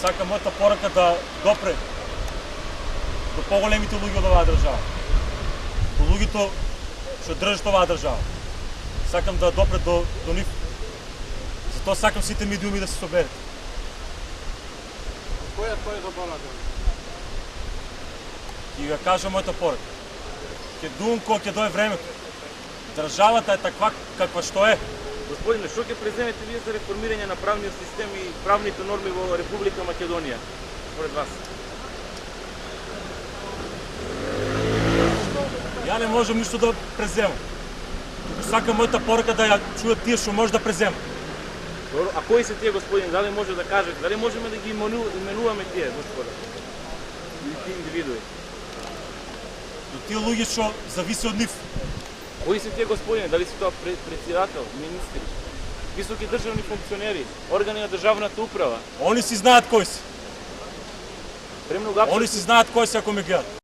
Сакам мојата порака да допре до поголемите луѓе од оваа држава. До луѓето што држат оваа држава. Сакам да допре до нив. Затоа сакам сите медиуми да се соберат. Која е твојата порака? Ќе ја кажам мојата порака. Ќе дуам кога ќе дое времето. Државата е таква каква што е. Господине, што ќе преземете вие за реформирање на правниот систем и правните норми во Република Македонија, според вас? Ја не можам ништо да преземам. Туку сакам мојата порака да ја чујат тие што може да преземам. Добро, а кои се тие, господине? Дали може да кажете? Дали можеме да ги именуваме тие, господа? Или тие индивидуи? До тие луѓе што зависи од нив. Кои се тие, господине? Дали се тоа председател, министри, високи државни функционери, органи на државната управа? Они си знаат кои се. Премногу Они си знаат кои се ако ме гледат.